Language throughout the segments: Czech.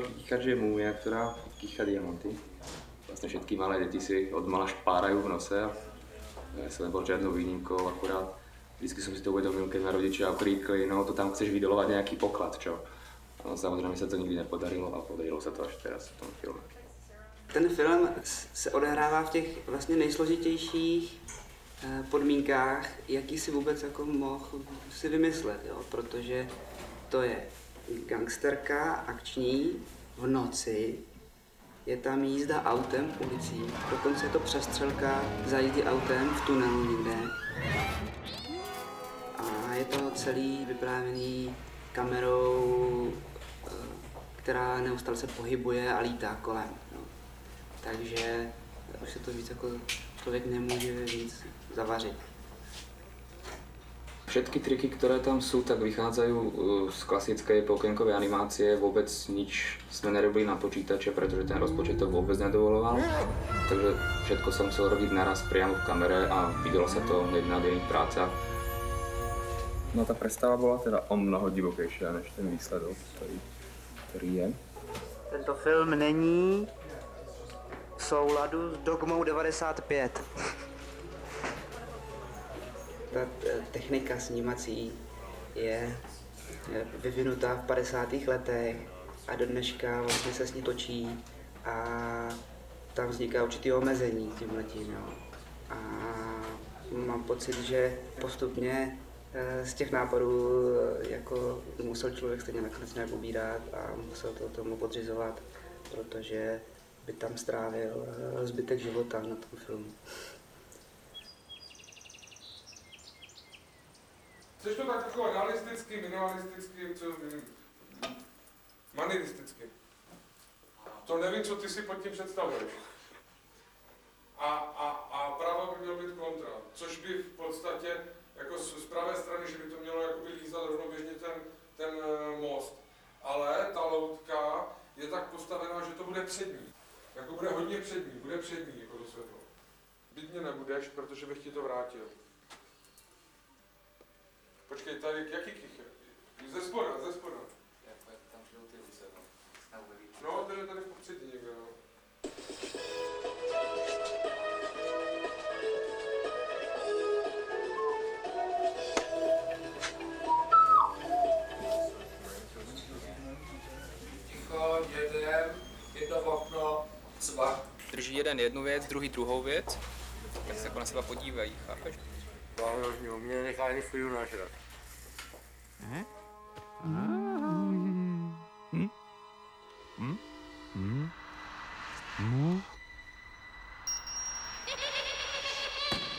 veľký kýchač je múmia, ktorá kýcha diamanty. Vlastne všetky malé deti si odmala špárajú v nose a ja som nebol žiadnou výnimkou, akurát vždycky som si to uvedomil, keď ma rodičia okríkli, no to tam chceš vydolovať nejaký poklad, čo? No, samozrejme sa to nikdy nepodarilo a podarilo sa to až teraz v tom filme. Ten film se odehrává v těch vlastně nejsložitějších podmínkách, jaký si vůbec jako mohl si vymyslet, jo? Protože to je gangsterka, akční, v noci, je tam jízda autem ulicí, dokonce je to přestřelka za jízdy autem v tunelu někde. A je to celý vyprávěný kamerou, která neustále se pohybuje a lítá kolem. No. Takže už se to víc jako člověk nemůže víc zavařit. Všetky triky, ktoré tam sú, tak vychádzajú z klasickej pokienkovej animácie. Vôbec nič sme nerobili na počítače, pretože ten rozpočet to vôbec nedovoloval. Takže všetko som musel robiť naraz priamo v kamere a videlo sa to hneď na denných prácach. No ta predstava bola teda o mnoho divokejšia než ten výsledok, ktorý je. Tento film není v souladu s dogmou 95. Ta technika snímací je vyvinutá v 50. letech a do dneška vlastně se s ní točí a tam vzniká určitý omezení tímhletím. Jo. A mám pocit, že postupně z těch nápadů jako musel člověk stejně nakonec nějak ubírat a musel to tomu podřizovat, protože by tam strávil zbytek života na tom filmu. Chceš to tak jako realisticky, minimalisticky, manieristicky. To nevím, co ty si pod tím představuješ. A prava by měl být kontra, což by v podstatě jako z pravé strany, že by to mělo jakoby lízat rovnoběžně ten most. Ale ta loutka je tak postavená, že to bude přední. Jako bude hodně přední, jako to světlo. Byť mě nebudeš, protože bych ti to vrátil. Počkej, tady jaký kýche? Ze spoda. Tam šel ty ruce, no, tady v popředí někde, no. Ticho, jedno okno, cvak. Drží jeden jednu věc, druhý druhou věc, tak se jako na sebe podívají, chápeš? Vánožňu, mě nechá ani chvíli nažrat.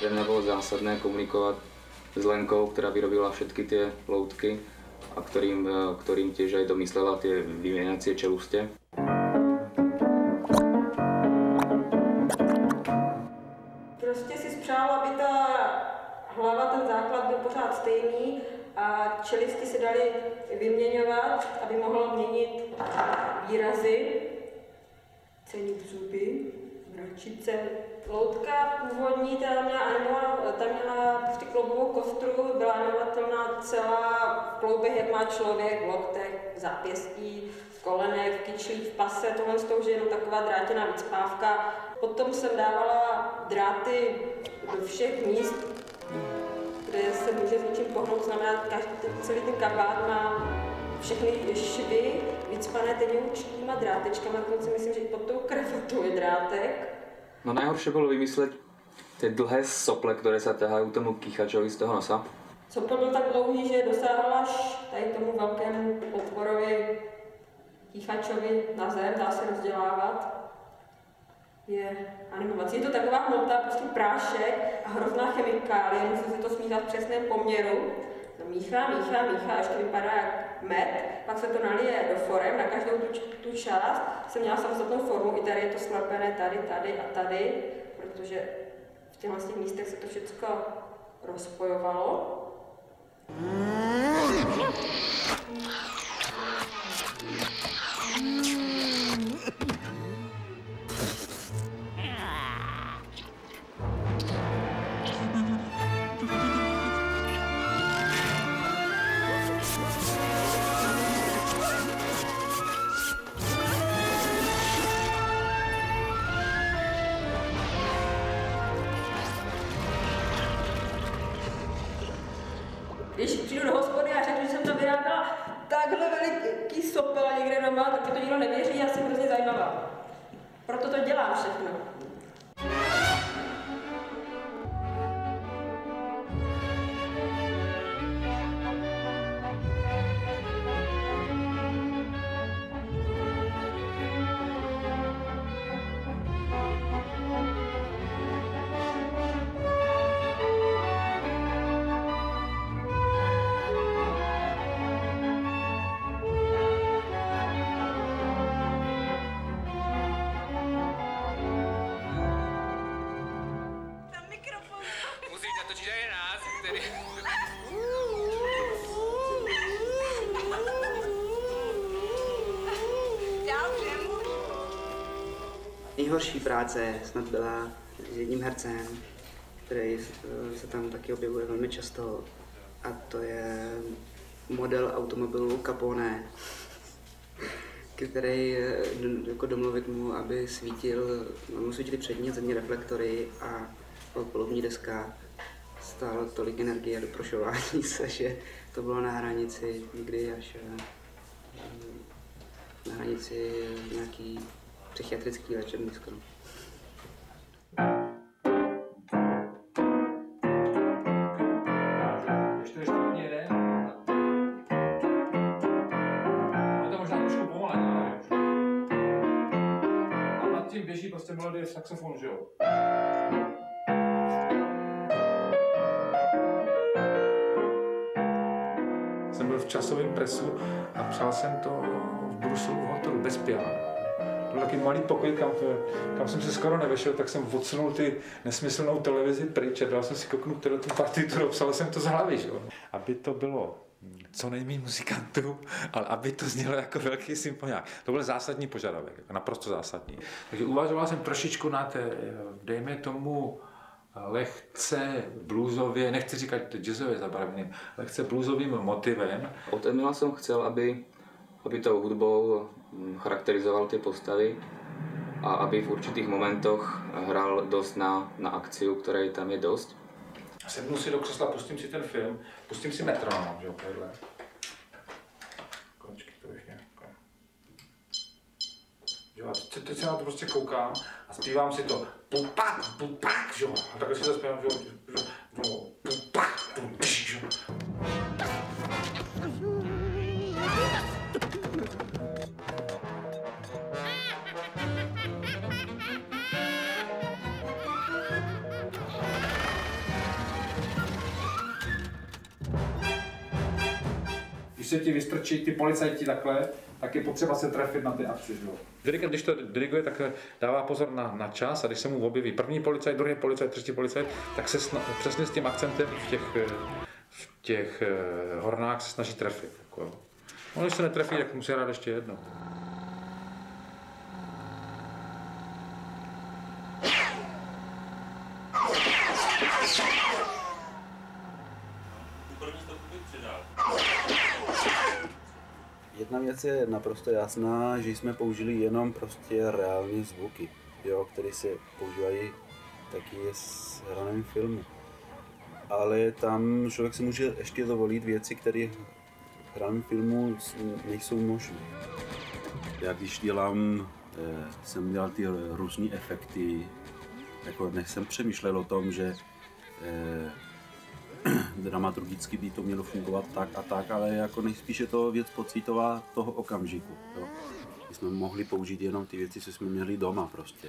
Pre mňa bolo zásadné komunikovať s Lenkou, ktorá vyrobila všetky tie loutky a ktorým tiež aj domyslela tie vymieniacie čeluste. Prostě si spřál, aby ta hlava, ten základ byl pořád stejný a čelisti se daly vyměňovat, aby mohl měnit výrazy, cenit zuby, mračice. Loutka původní, ta měla prostě kloubovou kostru, byla animovatelná celá v kloubech, jak má člověk, v loktech, v zápěstí, v kolenech, v kyčlích, v pase, tohle z toho, že je jenom taková drátěná vycpávka. Potom jsem dávala dráty do všech míst, kde se může s něčím pohnout, znamená, celý ten kabát má všechny švy vycpané tenoučkýma drátečkama, dokonce myslím, že i pod tou kravatou je drátek. No najhoršie bolo vymysleť tie dlhé sople, ktoré sa ťahajú tomu kýchačovi z toho nosa. Sopl byl tak dlouhý, že dosáhl až tady tomu velkému otvorovi kýchačovi na zem, dá se rozdělávat. Je animovací. Je to taková hmota, prostě prášek a hrozná chemikálie, musí se to smíchat v přesném poměru. To míchá, až to vypadá jak med, pak se to nalije do forem, na každou tu část jsem měla samostatnou formu, i tady je to slepené, tady a tady, protože v těchto místech se to všechno rozpojovalo. Proto to dělám všechno. Musíš natočit i nás, který... Nejhorší práce snad byla s jedním hercem, který se tam taky objevuje velmi často, a to je model automobilu Capone, který jako domluvit mu, aby svítily přední a zadní reflektory a palubní deska stálo tolik energie do prošování se, že to bylo na hranici někdy až na hranici nějaký psychiatrický léčebný skoro. Ještě jeden. No to možná trošku pomalé, a nad tím běží prostě melodie v saxofonu, že jo? Jsem byl v časovém presu a psal jsem to v Bruselu v hotelu bez piana. To byl taky malý pokoj, kam jsem se skoro nevešel, tak jsem odsunul ty nesmyslnou televizi pryč a dal jsem si kouknout tu partituru, psal jsem to z hlavy, že? Aby to bylo co nejméně muzikantů, ale aby to znělo jako velký symfoniák. To byl zásadní požadavek, jako naprosto zásadní. Takže uvažoval jsem trošičku na té, dejme tomu, lehce bluesově, nechci říkat jazzově zabarveným, lehce bluesovým motivem. Od Emila jsem chcel, aby tou hudbou charakterizoval ty postavy a aby v určitých momentoch hrál dost na akciu, které tam je dost. Sednu si do křesla, pustím si ten film, pustím si metronom, že jo, tohle. Konečky to už nějak. Jo, a teď se na to prostě koukám a zpívám si to pupak, že jo. A takhle si to zpívám, že jo, pupak, že jo. Když se ti vystrčí ty policajti takhle, tak je potřeba se trefit na ty akci. Dirigent, když to diriguje, tak dává pozor na čas a když se mu objeví první policajt, druhý policajt, třetí policajt, tak se přesně s tím akcentem v těch hornách se snaží trefit. Jako. No, když se netrefí, tak musí hrát ještě jednou. Jedna věc je naprosto jasná, že jsme použili jenom prostě reální zvuky, jo, které se používají taky s hraným filmu. Ale tam člověk si může ještě dovolit věci, které v hraném filmu nejsou možné. Já když jsem dělal ty různé efekty, jako než jsem přemýšlel o tom, že dramaturgicky by to mělo fungovat tak a tak, ale jako nejspíš je to věc pocitová toho okamžiku. Jo. My jsme mohli použít jenom ty věci, co jsme měli doma prostě.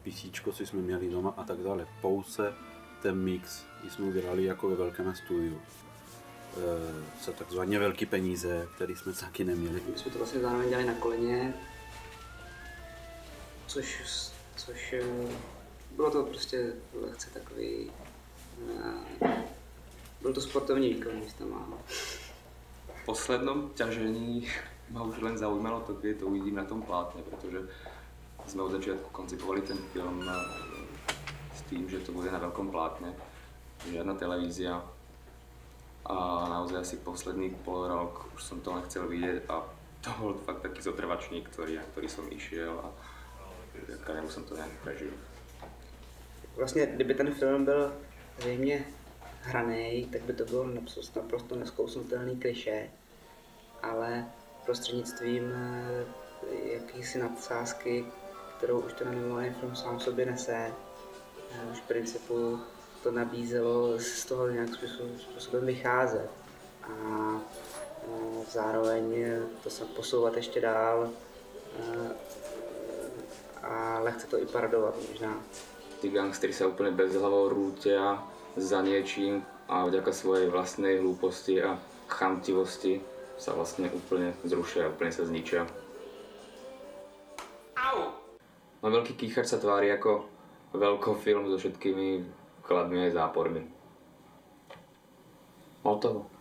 Písíčko, co jsme měli doma a tak dále. Pouze ten mix jsme udělali jako ve velkém studiu. Za takzvaně velké peníze, které jsme taky neměli. My jsme to vlastně zároveň dělali na koleně, což bylo to prostě lehce takový, byl to sportovní výkon místama. V poslednom ťažení ma už len zaujímalo to, keď to uvidím na tom plátne, pretože sme od začiatku koncipovali ten film s tým, že to bude na veľkom plátne, žiadna televízia. A naozaj asi posledný pol rok už som to len chcel vidieť a to bol fakt taký zotrvačník, ktorý som išiel a kariéru som to nějak prežil. Vlastně, kdyby ten film byl zřejmě hranej, tak by to bylo naprosto neskousnutelný klišé, ale prostřednictvím jakýsi nadsázky kterou už ten animovaný film sám v sobě nese. Už v principu to nabízelo z toho nějakým způsobem vycházet a zároveň to se posouvat ještě dál a lehce to i parodovat možná. Tí gangsteri sa úplne bezhlavo rútia za niečím a vďaka svojej vlastnej hlúposti a chamtivosti sa vlastne úplne zrušia, úplne sa zničia. Au! No Veľký kýchač sa tvári ako veľkofilm so všetkými kladmi aj zápormi. Hotovo.